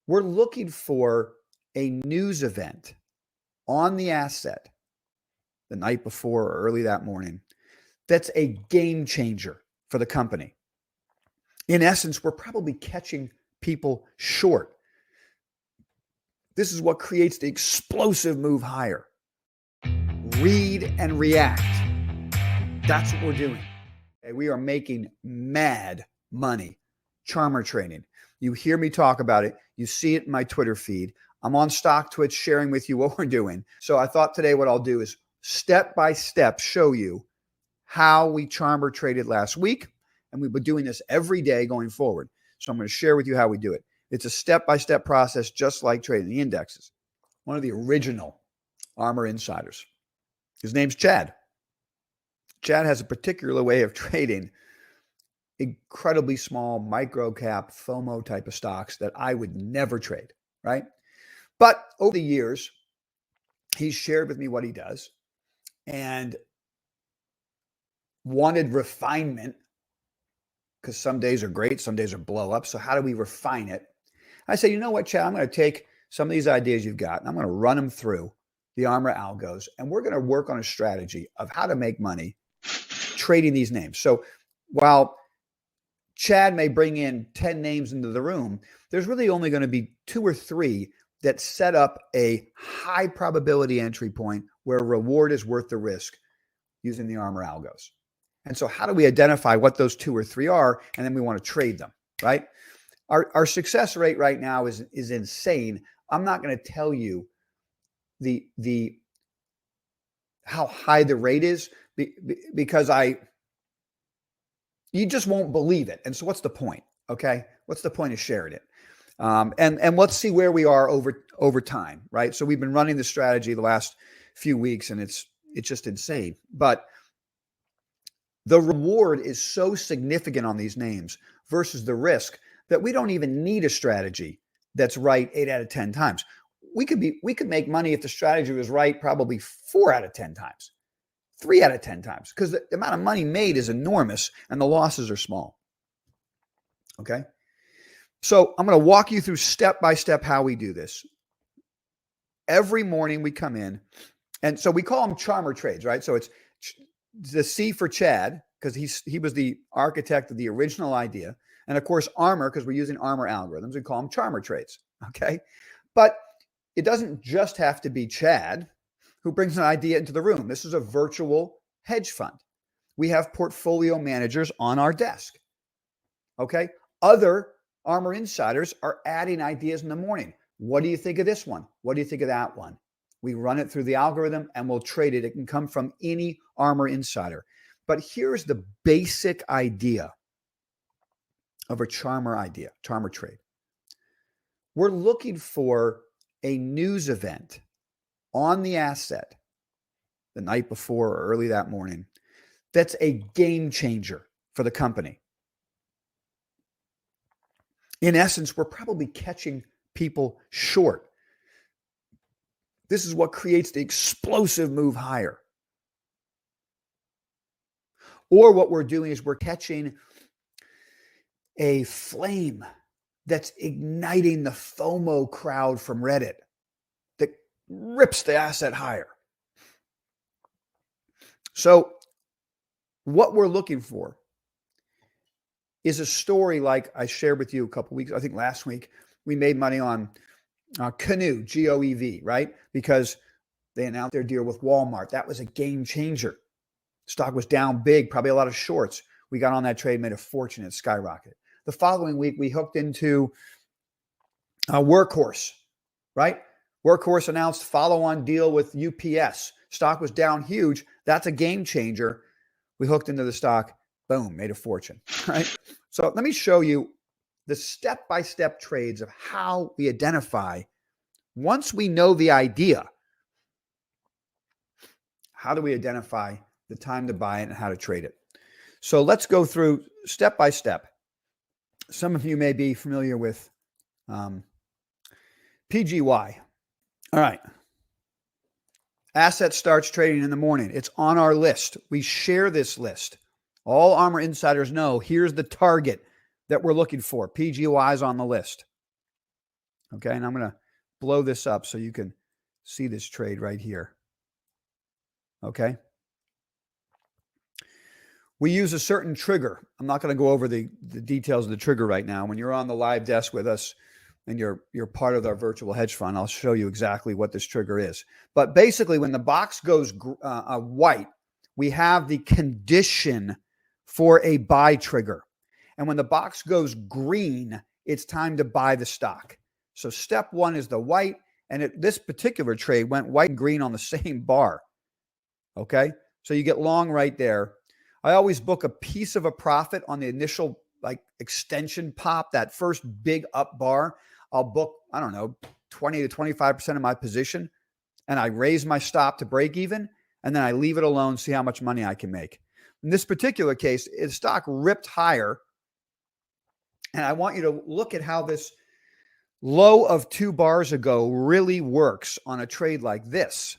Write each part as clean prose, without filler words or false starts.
We're looking for a news event on the asset the night before or early that morning that's a game changer for the company. In essence, we're probably catching people short. This is what creates the explosive move higher. Read and react. That's what we're doing. We are making mad money. ChARMR trading. You hear me talk about it. You see it in my Twitter feed. I'm on Stock Twitch sharing with you what we're doing. So I thought today what I'll do is step by step show you how we ChARMR traded last week. And we've been doing this every day going forward. So I'm going to share with you how we do it. It's a step-by-step process, just like trading the indexes. One of the original ARMR insiders. His name's Chad. Chad has a particular way of trading incredibly small micro cap FOMO type of stocks that I would never trade, right? But over the years, he's shared with me what he does and wanted refinement, because some days are great, some days are blow up. So how do we refine it? I say, you know what, Chad, I'm going to take some of these ideas you've got and I'm going to run them through the ARMR algos, and we're going to work on a strategy of how to make money trading these names. So while Chad may bring in 10 names into the room, there's really only going to be 2 or 3 that set up a high probability entry point where reward is worth the risk using the ARMR algos. And so how do we identify what those 2 or 3 are? And then we want to trade them, right? Our success rate right now is insane. I'm not going to tell you how high the rate is because you just won't believe it. And so what's the point? Okay. What's the point of sharing it? And let's see where we are over time, right? So we've been running the strategy the last few weeks and it's just insane. But the reward is so significant on these names versus the risk that we don't even need a strategy that's right 8 out of 10 times. We could make money if the strategy was right probably 4 out of 10 times, 3 out of 10 times, because the amount of money made is enormous and the losses are small. Okay. So I'm going to walk you through step by step how we do this. Every morning we come in, and so we call them ChARMR trades, right? So it's the C for Chad, because he was the architect of the original idea. And of course, ARMR, because we're using ARMR algorithms, we call them ChARMR trades. Okay. But it doesn't just have to be Chad who brings an idea into the room. This is a virtual hedge fund. We have portfolio managers on our desk. Okay. Other ARMR insiders are adding ideas in the morning. What do you think of this one? What do you think of that one? We run it through the algorithm and we'll trade it. It can come from any ARMR insider. But here's the basic idea of a ChARMR trade. We're looking for a news event on the asset the night before or early that morning that's a game changer for the company. In essence, we're probably catching people short. This is what creates the explosive move higher. Or what we're doing is we're catching a flame that's igniting the FOMO crowd from Reddit that rips the asset higher. So what we're looking for is a story like I shared with you a couple weeks, I think last week, we made money on Canoe, GOEV, right? Because they announced their deal with Walmart. That was a game changer. Stock was down big, probably a lot of shorts. We got on that trade, made a fortune, it skyrocketed. The following week, we hooked into Workhorse, right? Workhorse announced follow-on deal with UPS. Stock was down huge. That's a game changer. We hooked into the stock, boom, made a fortune, right? So let me show you the step-by-step trades of how we identify, once we know the idea, how do we identify the time to buy it and how to trade it? So let's go through step by step. Some of you may be familiar with PGY. All right. Asset starts trading in the morning. It's on our list. We share this list. All ARMR insiders know here's the target that we're looking for. PGY is on the list. Okay, and I'm going to blow this up so you can see this trade right here. Okay. We use a certain trigger. I'm not going to go over the details of the trigger right now. When you're on the live desk with us and you're part of our virtual hedge fund, I'll show you exactly what this trigger is. But basically, when the box goes white, we have the condition for a buy trigger. And when the box goes green, it's time to buy the stock. So step one is the white. And this particular trade went white and green on the same bar. Okay. So you get long right there. I always book a piece of a profit on the initial like extension pop, that first big up bar. I'll book, I don't know, 20 to 25% of my position. And I raise my stop to break even. And then I leave it alone, see how much money I can make. In this particular case, the stock ripped higher. And I want you to look at how this low of 2 bars ago really works on a trade like this.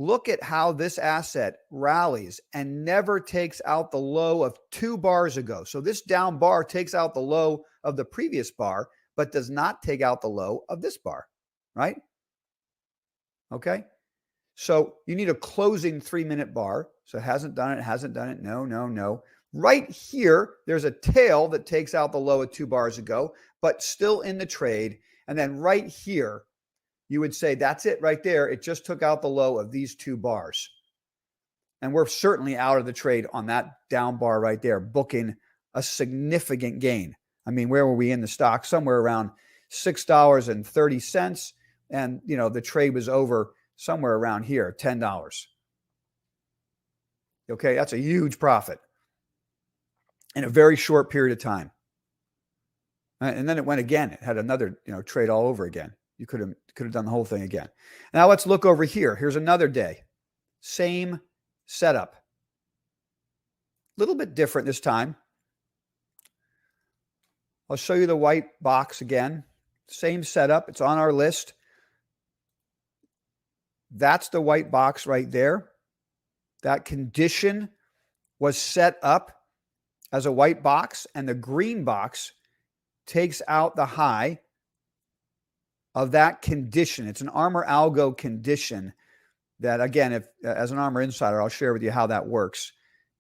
Look at how this asset rallies and never takes out the low of 2 bars ago. So this down bar takes out the low of the previous bar, but does not take out the low of this bar, right? Okay. So you need a closing 3-minute bar. So it hasn't done it, hasn't done it. No, no, no. Right here, there's a tail that takes out the low of 2 bars ago, but still in the trade. And then right here, you would say, that's it right there. It just took out the low of these 2 bars. And we're certainly out of the trade on that down bar right there, booking a significant gain. I mean, where were we in the stock? Somewhere around $6.30. And, you know, the trade was over somewhere around here, $10. Okay, that's a huge profit in a very short period of time. And then it went again. It had another, trade all over again. You could have done the whole thing again. Now let's look over here. Here's another day. Same setup. A little bit different this time. I'll show you the white box again. Same setup. It's on our list. That's the white box right there. That condition was set up as a white box, and the green box takes out the high of that condition. It's an ARMR algo condition that, again, if as an ARMR insider, I'll share with you how that works.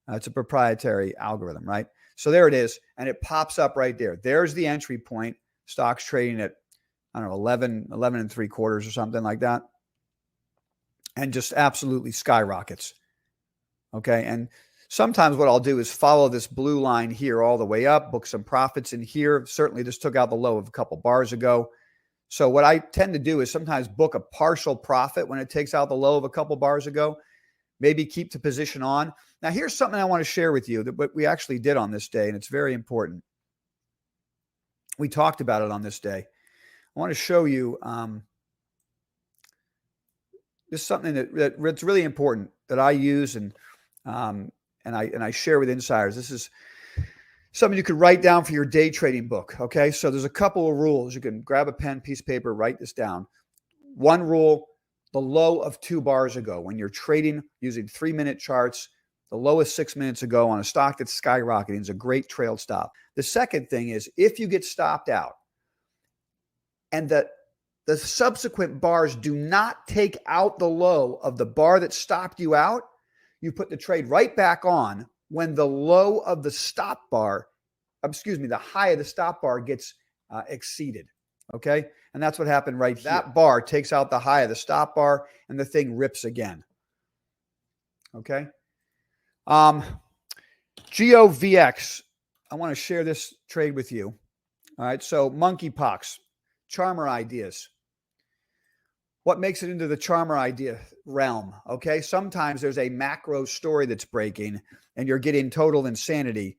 It's a proprietary algorithm, right? So there it is, and it pops up right there. There's the entry point. Stock's trading at, I don't know, 11 and 3/4 or something like that, and just absolutely skyrockets. Okay, and sometimes what I'll do is follow this blue line here all the way up, book some profits in here. Certainly this took out the low of a couple bars ago. So what I tend to do is sometimes book a partial profit when it takes out the low of a couple bars ago, maybe keep the position on. Now, here's something I want to share with you that what we actually did on this day, and it's very important. We talked about it on this day. I want to show you this is something that's really important that I use and I share with insiders. This is something you could write down for your day trading book. Okay. So there's a couple of rules. You can grab a pen, piece of paper, write this down. One rule, the low of 2 bars ago, when you're trading using 3-minute charts, the low is 6 minutes ago on a stock that's skyrocketing is a great trailed stop. The second thing is if you get stopped out and the subsequent bars do not take out the low of the bar that stopped you out, you put the trade right back on when the low of the stop bar, the high of the stop bar gets exceeded. Okay. And that's what happened right here. That bar takes out the high of the stop bar and the thing rips again. Okay. GOVX. I want to share this trade with you. All right. So monkeypox, ChARMR ideas. What makes it into the ChARMR idea realm? Okay. Sometimes there's a macro story that's breaking and you're getting total insanity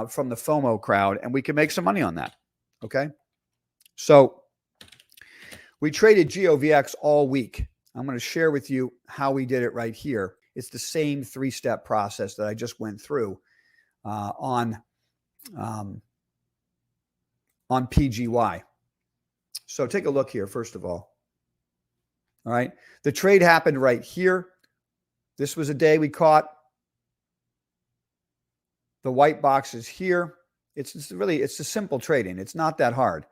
from the FOMO crowd, and we can make some money on that. Okay. So we traded GOVX all week. I'm going to share with you how we did it right here. It's the same 3-step process that I just went through on PGY. So take a look here, first of all. All right. The trade happened right here. This was a day we caught. The white box is here. It's a simple trading. It's not that hard.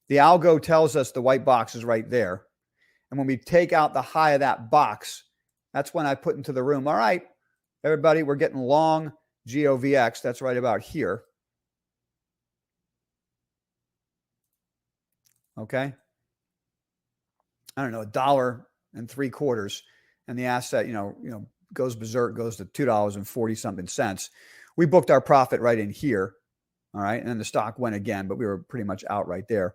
The algo tells us the white box is right there. And when we take out the high of that box, that's when I put into the room, all right, everybody, we're getting long GOVX. That's right about here. Okay. I don't know, $1.75, and the asset, goes berserk, goes to $2.40 something cents. We booked our profit right in here. All right. And then the stock went again, but we were pretty much out right there.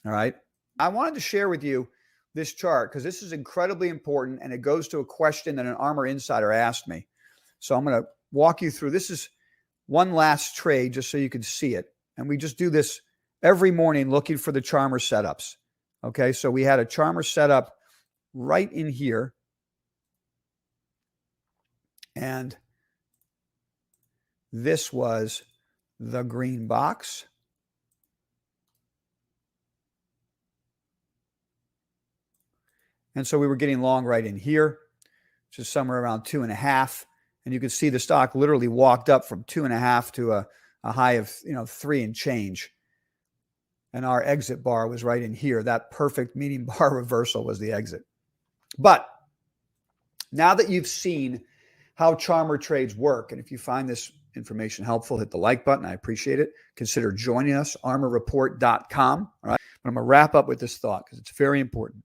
All right. I wanted to share with you this chart because this is incredibly important, and it goes to a question that an ARMR insider asked me. So I'm going to walk you through. This is one last trade just so you can see it. And we just do this every morning looking for the ChARMR setups. Okay, so we had a ChARMR setup right in here. And this was the green box. And so we were getting long right in here, which is somewhere around 2.5. And you can see the stock literally walked up from 2.5 to a high of 3 and change. And our exit bar was right in here. That perfect median bar reversal was the exit. But now that you've seen how ChARMR trades work, and if you find this information helpful, hit the like button. I appreciate it. Consider joining us, armorreport.com. All right. But I'm going to wrap up with this thought because it's very important.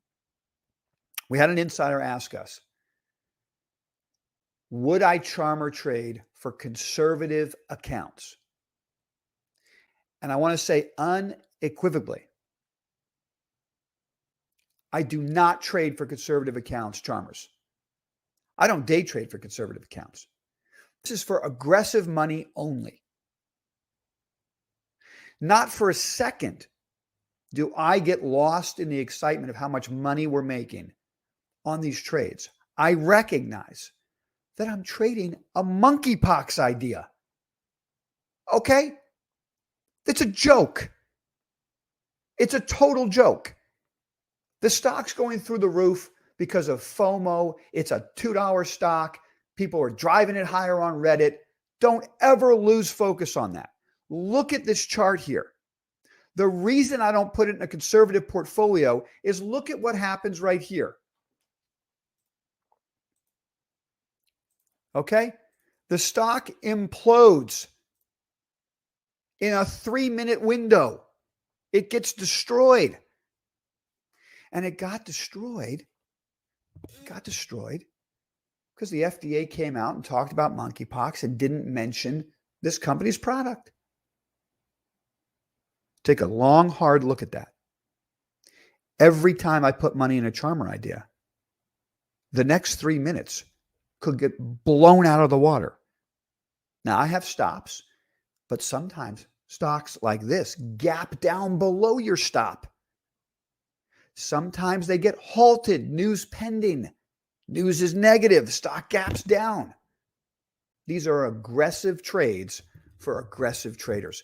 We had an insider ask us, would I ChARMR trade for conservative accounts? And I want to say unequivocally, I do not trade for conservative accounts, ChARMRs. I don't day trade for conservative accounts. This is for aggressive money only. Not for a second do I get lost in the excitement of how much money we're making on these trades. I recognize that I'm trading a monkeypox idea. Okay? It's a joke. It's a total joke. The stock's going through the roof because of FOMO. It's a $2 stock. People are driving it higher on Reddit. Don't ever lose focus on that. Look at this chart here. The reason I don't put it in a conservative portfolio is look at what happens right here. Okay? The stock implodes in a 3-minute window. It gets destroyed. And it got destroyed. Because the FDA came out and talked about monkeypox and didn't mention this company's product. Take a long, hard look at that. Every time I put money in a ChARMR idea, the next 3 minutes could get blown out of the water. Now, I have stops, but sometimes stocks like this gap down below your stop. Sometimes they get halted, news pending. News is negative, stock gaps down. These are aggressive trades for aggressive traders.